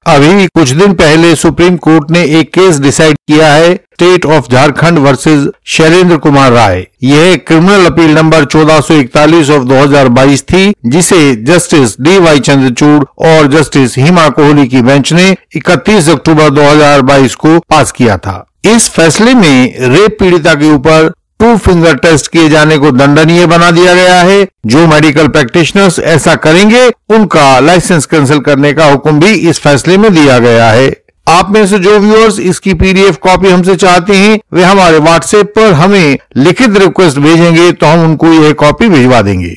अभी कुछ दिन पहले सुप्रीम कोर्ट ने एक केस डिसाइड किया है, state of Jharkhand versus Shailendra Kumar Rai. यह क्रिमिनल अपील नंबर 1441 ऑफ 2022 थी, जिसे जस्टिस डी.वाई. चंद्रचूड़ और जस्टिस हिमा कोहली की बेंच ने 31 अक्टूबर 2022 को पास किया था। इस फैसले में रेप पीड़िता के ऊपर 2 फिंगर टेस्ट किए जाने को दंडनीय बना दिया गया है। जो मेडिकल प्रैक्टिशनर्स ऐसा करेंगे उनका लाइसेंस कैंसिल करने का हुक्म भी इस फैसले में दिया गया है। आप में से जो व्यूअर्स इसकी पीडीएफ कॉपी हमसे चाहते हैं, वे हमारे व्हाट्सएप पर हमें लिखित रिक्वेस्ट भेजेंगे तो हम उनको यह कॉपी भिजवा देंगे।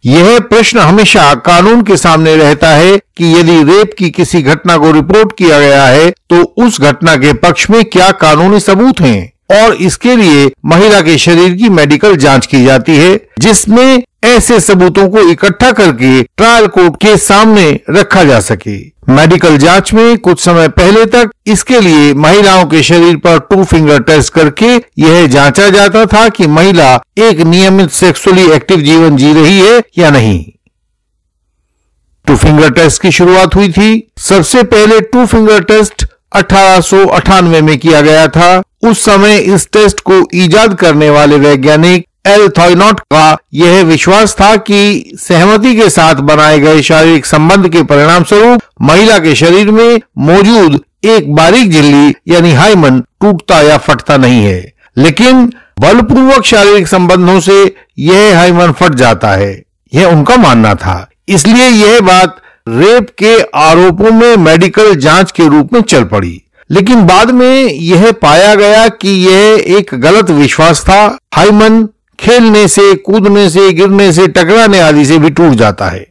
यह प्रश्न हमेशा कानून के सामने रहता है कि यदि रेप की किसी घटना को रिपोर्ट किया गया है तो उस घटना के पक्ष में क्या कानूनी सबूत हैं, और इसके लिए महिला के शरीर की मेडिकल जांच की जाती है, जिसमें ऐसे सबूतों को इकट्ठा करके ट्रायल कोर्ट के सामने रखा जा सके। मेडिकल जांच में कुछ समय पहले तक इसके लिए महिलाओं के शरीर पर 2 फिंगर टेस्ट करके यह जांचा जाता था कि महिला एक नियमित सेक्सुअली एक्टिव जीवन जी रही है या नहीं। 2 फिंगर टेस्ट की शुरुआत हुई थी। सबसे पहले 2 फिंगर टेस्ट 1898 में किया गया था। उस समय इस टेस्ट को इजाद करने वाले वैज्ञानिक एल थॉयनॉट का यह विश्वास था कि सहमति के साथ बनाए गए शारीरिक संबंध के परिणाम स्वरूप महिला के शरीर में मौजूद एक बारीक झिल्ली यानी हाइमन टूटता या फटता नहीं है, लेकिन बलपूर्वक शारीरिक संबंधों से यह हाइमन फट जाता है, यह उनका मानना था। इसलिए यह बात रेप के आरोपों में मेडिकल जांच के रूप में चल पड़ी, लेकिन बाद में यह पाया गया कि यह एक गलत विश्वास था। हाइमन खेलने से, कूदने से, गिरने से, टकराने आदि से भी टूट जाता है।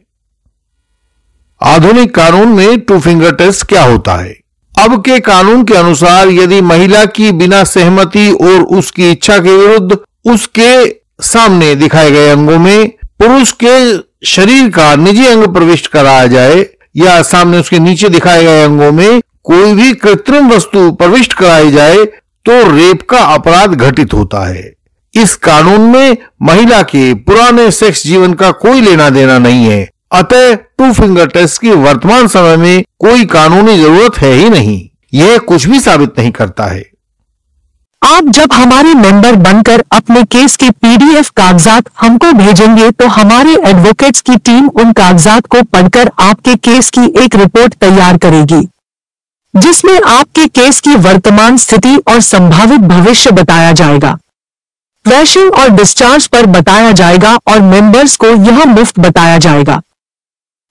आधुनिक कानून में 2 फिंगर टेस्ट क्या होता है? अब के कानून के अनुसार यदि महिला की बिना सहमति और उसकी इच्छा के विरुद्ध उसके सामने दिखाए गए अंगों में पुरुष के शरीर का निजी अंग प्रविष्ट कराया जाए या सामने उसके नीचे दिखाए गए अंगों में कोई भी कृत्रिम वस्तु प्रविष्ट कराई जाए तो रेप का अपराध घटित होता है। इस कानून में महिला के पुराने सेक्स जीवन का कोई लेना देना नहीं है, अतः 2 फिंगर टेस्ट की वर्तमान समय में कोई कानूनी जरूरत है ही नहीं। यह कुछ भी साबित नहीं करता है। आप जब हमारे मेंबर बनकर अपने केस के पीडीएफ कागजात हमको भेजेंगे तो हमारे एडवोकेट्स की टीम उन कागजात को पढ़कर आपके केस की एक रिपोर्ट तैयार करेगी, जिसमें आपके केस की वर्तमान स्थिति और संभावित भविष्य बताया जाएगा। क्रैशिंग और डिस्चार्ज पर बताया जाएगा और मेंबर्स को यह मुफ्त बताया जाएगा।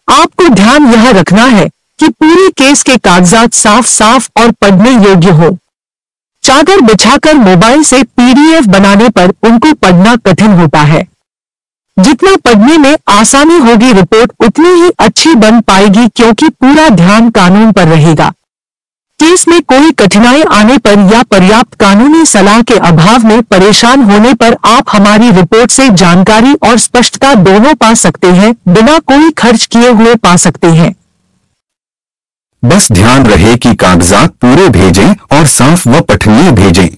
आपको ध्यान यह रखना है कि पूरे केस के कागजात साफ साफ और पढ़ने योग्य हो। चादर बिछाकर मोबाइल से पीडीएफ बनाने पर उनको पढ़ना कठिन होता है। जितना पढ़ने में आसानी होगी रिपोर्ट उतनी ही अच्छी बन पाएगी, क्योंकि पूरा ध्यान कानून पर रहेगा। केस में कोई कठिनाई आने पर या पर्याप्त कानूनी सलाह के अभाव में परेशान होने पर आप हमारी रिपोर्ट से जानकारी और स्पष्टता दोनों पा सकते हैं, बिना कोई खर्च किए हुए पा सकते हैं। बस ध्यान रहे कि कागजात पूरे भेजें और साफ व पठनीय भेजें।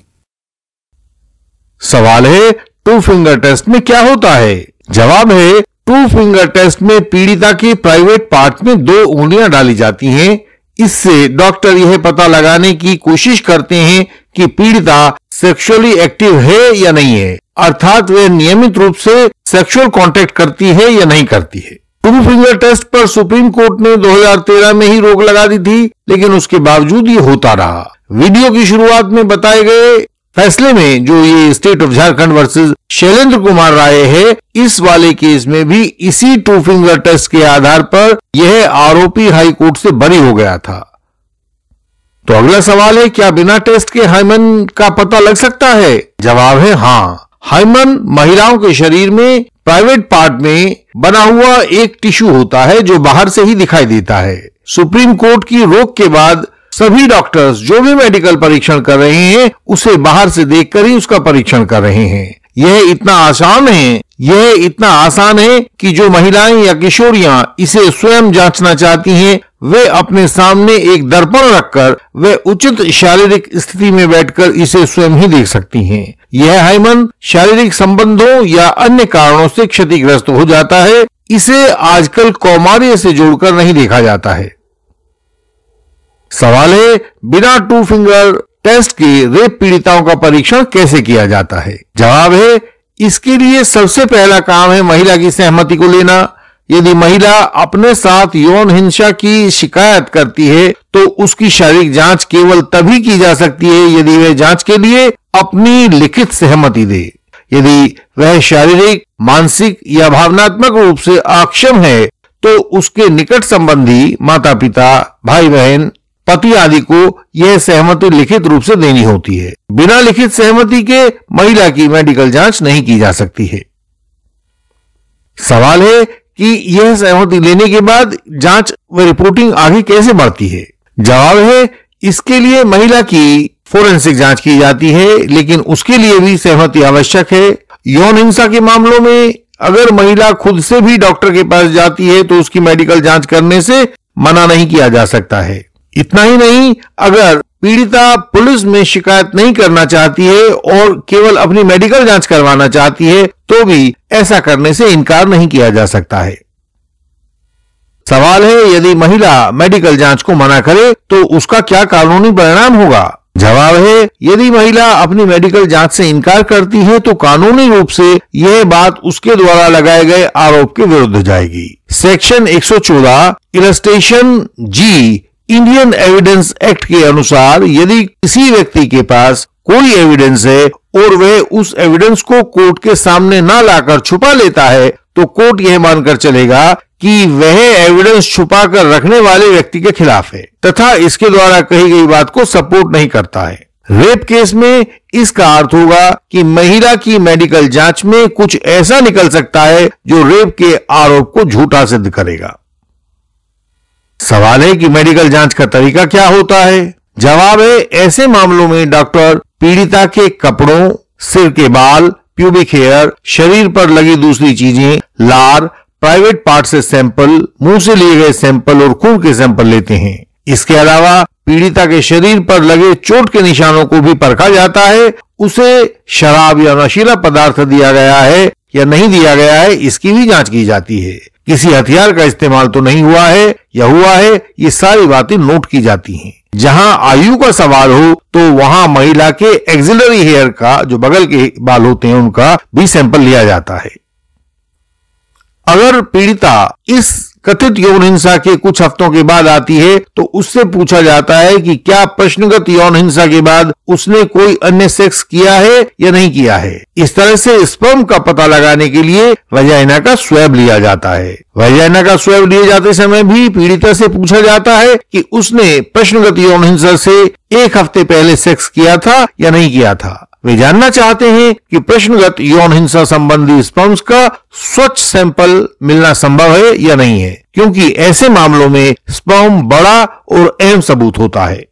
सवाल है, 2 फिंगर टेस्ट में क्या होता है? जवाब है, 2 फिंगर टेस्ट में पीड़िता के प्राइवेट पार्ट में 2 उंगलियां डाली जाती हैं। इससे डॉक्टर यह पता लगाने की कोशिश करते हैं कि पीड़िता सेक्सुअली एक्टिव है या नहीं है, अर्थात वह नियमित रूप से सेक्सुअल कांटेक्ट करती है या नहीं करती है। 2 फिंगर टेस्ट पर सुप्रीम कोर्ट ने 2013 में ही रोक लगा दी थी, लेकिन उसके बावजूद ये होता रहा। वीडियो की शुरुआत में बताए गए फैसले में जो ये state of Jharkhand versus Shailendra Kumar Rai है, इस वाले केस में भी इसी 2 फिंगर टेस्ट के आधार पर यह आरोपी हाई कोर्ट से बरी हो गया था। तो अगला सवाल है, क्या बिना टेस्ट के हाइमन का पता लग सकता है? जवाब है हाँ। हाइमन महिलाओं के शरीर में प्राइवेट पार्ट में बना हुआ एक टिश्यू होता है जो बाहर से ही दिखाई देता है। सुप्रीम कोर्ट की रोक के बाद सभी डॉक्टर्स जो भी मेडिकल परीक्षण कर रहे हैं उसे बाहर से देखकर ही उसका परीक्षण कर रहे हैं। यह इतना आसान है कि जो महिलाएं या किशोरियां इसे स्वयं जांचना चाहती हैं, वे अपने सामने एक दर्पण रखकर वे उचित शारीरिक स्थिति में बैठकर इसे स्वयं ही देख सकती हैं। यह हाइमन शारीरिक संबंधों या अन्य कारणों से क्षतिग्रस्त हो जाता है। इसे आजकल कौमार्य से जोड़कर नहीं देखा जाता है। सवाल है, बिना 2 फिंगर टेस्ट के रेप पीड़िताओं का परीक्षण कैसे किया जाता है? जवाब है, इसके लिए सबसे पहला काम है महिला की सहमति को लेना। यदि महिला अपने साथ यौन हिंसा की शिकायत करती है तो उसकी शारीरिक जांच केवल तभी की जा सकती है यदि वह जांच के लिए अपनी लिखित सहमति दे। यदि वह शारीरिक, मानसिक या भावनात्मक रूप से अक्षम है तो उसके निकट संबंधी, माता पिता, भाई बहन, पति आदि को यह सहमति लिखित रूप से देनी होती है। बिना लिखित सहमति के महिला की मेडिकल जांच नहीं की जा सकती है। सवाल है कि यह सहमति लेने के बाद जांच व रिपोर्टिंग आगे कैसे बढ़ती है? जवाब है, इसके लिए महिला की फोरेंसिक जांच की जाती है, लेकिन उसके लिए भी सहमति आवश्यक है। यौन हिंसा के मामलों में अगर महिला खुद से भी डॉक्टर के पास जाती है तो उसकी मेडिकल जांच करने से मना नहीं किया जा सकता है। इतना ही नहीं, अगर पीड़िता पुलिस में शिकायत नहीं करना चाहती है और केवल अपनी मेडिकल जांच करवाना चाहती है तो भी ऐसा करने से इनकार नहीं किया जा सकता है। सवाल है, यदि महिला मेडिकल जांच को मना करे तो उसका क्या कानूनी परिणाम होगा? जवाब है, यदि महिला अपनी मेडिकल जांच से इनकार करती है तो कानूनी रूप से यह बात उसके द्वारा लगाए गए आरोप के विरुद्ध जाएगी। सेक्शन 114 इलस्ट्रेशन जी इंडियन एविडेंस एक्ट के अनुसार यदि किसी व्यक्ति के पास कोई एविडेंस है और वह उस एविडेंस को कोर्ट के सामने ना लाकर छुपा लेता है तो कोर्ट यह मानकर चलेगा कि वह एविडेंस छुपाकर रखने वाले व्यक्ति के खिलाफ है तथा इसके द्वारा कही गई बात को सपोर्ट नहीं करता है। रेप केस में इसका अर्थ होगा कि महिला की मेडिकल जांच में कुछ ऐसा निकल सकता है जो रेप के आरोप को झूठा सिद्ध करेगा। सवाल है कि मेडिकल जांच का तरीका क्या होता है? जवाब है, ऐसे मामलों में डॉक्टर पीड़िता के कपड़ों, सिर के बाल, प्यूबिक हेयर, शरीर पर लगी दूसरी चीजें, लार, प्राइवेट पार्ट से सैंपल, मुंह से लिए गए सैंपल और खून के सैंपल लेते हैं। इसके अलावा पीड़िता के शरीर पर लगे चोट के निशानों को भी परखा जाता है। उसे शराब या नशीला पदार्थ दिया गया है या नहीं दिया गया है, इसकी भी जांच की जाती है। किसी हथियार का इस्तेमाल तो नहीं हुआ है या हुआ है, ये सारी बातें नोट की जाती हैं। जहां आयु का सवाल हो तो वहां महिला के एक्सिलरी हेयर का, जो बगल के बाल होते हैं, उनका भी सैंपल लिया जाता है। अगर पीड़िता इस कथित यौन हिंसा के कुछ हफ्तों के बाद आती है तो उससे पूछा जाता है कि क्या प्रश्नगत यौन हिंसा के बाद उसने कोई अन्य सेक्स किया है या नहीं किया है। इस तरह से स्पर्म का पता लगाने के लिए वजाइना का स्वैब लिया जाता है। वजाइना का स्वैब लिए जाते समय भी पीड़िता से पूछा जाता है कि उसने प्रश्नगत यौन हिंसा से 1 हफ्ते पहले सेक्स किया था या नहीं किया था। वे जानना चाहते हैं कि प्रश्नगत यौन हिंसा संबंधी स्पर्म्स का स्वच्छ सैंपल मिलना संभव है या नहीं है, क्योंकि ऐसे मामलों में स्पर्म बड़ा और अहम सबूत होता है।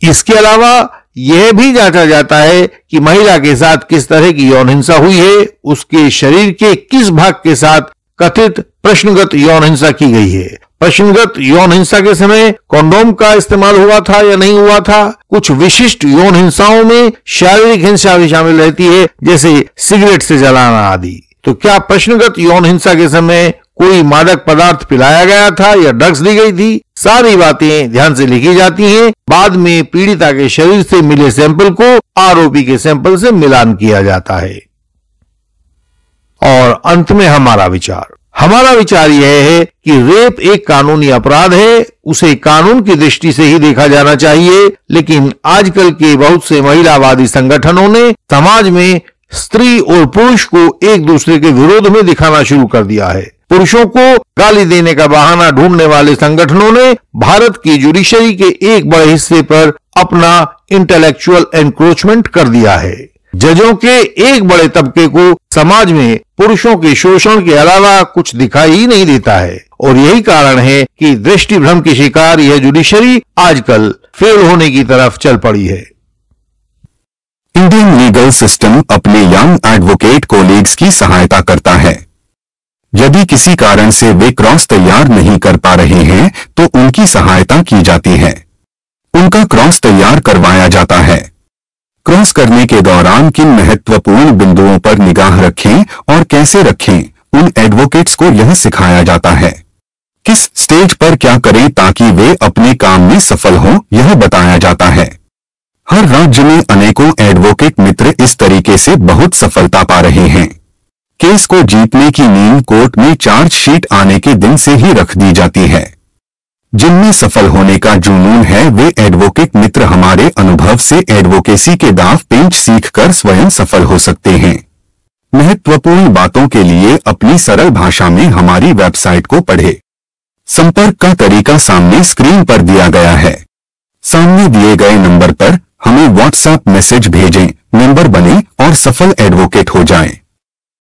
इसके अलावा यह भी जांचा जाता है कि महिला के साथ किस तरह की यौन हिंसा हुई है, उसके शरीर के किस भाग के साथ कथित प्रश्नगत यौन हिंसा की गई है। प्रश्नगत यौन हिंसा के समय कॉन्डोम का इस्तेमाल हुआ था या नहीं हुआ था। कुछ विशिष्ट यौन हिंसाओं में शारीरिक हिंसा भी शामिल रहती है, जैसे सिगरेट से जलाना आदि। तो क्या प्रश्नगत यौन हिंसा के समय कोई मादक पदार्थ पिलाया गया था या ड्रग्स दी गई थी? सारी बातें ध्यान से लिखी जाती हैं। बाद में पीड़िता के शरीर से मिले सैंपल को आरोपी के सैंपल से मिलान किया जाता है। और अंत में हमारा विचार यह है कि रेप एक कानूनी अपराध है, उसे कानून की दृष्टि से ही देखा जाना चाहिए। लेकिन आजकल के बहुत से महिलावादी संगठनों ने समाज में स्त्री और पुरुष को एक दूसरे के विरोध में दिखाना शुरू कर दिया है। पुरुषों को गाली देने का बहाना ढूंढने वाले संगठनों ने भारत की जुडिशरी के एक बड़े हिस्से पर अपना इंटेलेक्चुअल एनक्रोचमेंट कर दिया है। जजों के एक बड़े तबके को समाज में पुरुषों के शोषण के अलावा कुछ दिखाई ही नहीं देता है, और यही कारण है कि दृष्टि भ्रम की शिकार यह जुडिशरी आजकल फेल होने की तरफ चल पड़ी है। इंडियन लीगल सिस्टम अपने यंग एडवोकेट कोलीग्स की सहायता करता है। यदि किसी कारण से वे क्रॉस तैयार नहीं कर पा रहे हैं तो उनकी सहायता की जाती है। उनका क्रॉस तैयार करवाया जाता है। क्रॉस करने के दौरान किन महत्वपूर्ण बिंदुओं पर निगाह रखें और कैसे रखें, उन एडवोकेट्स को यह सिखाया जाता है। किस स्टेज पर क्या करें ताकि वे अपने काम में सफल हों, यह बताया जाता है। हर राज्य में अनेकों एडवोकेट मित्र इस तरीके से बहुत सफलता पा रहे हैं। केस को जीतने की नींद कोर्ट में चार्जशीट आने के दिन से ही रख दी जाती है। जिनमें सफल होने का जुनून है वे एडवोकेट मित्र हमारे अनुभव से एडवोकेसी के दांव पेंच सीखकर स्वयं सफल हो सकते हैं। महत्वपूर्ण बातों के लिए अपनी सरल भाषा में हमारी वेबसाइट को पढ़ें। संपर्क का तरीका सामने स्क्रीन पर दिया गया है। सामने दिए गए नंबर पर हमें व्हाट्सएप मैसेज भेजें, मेंबर बनें और सफल एडवोकेट हो जाएं।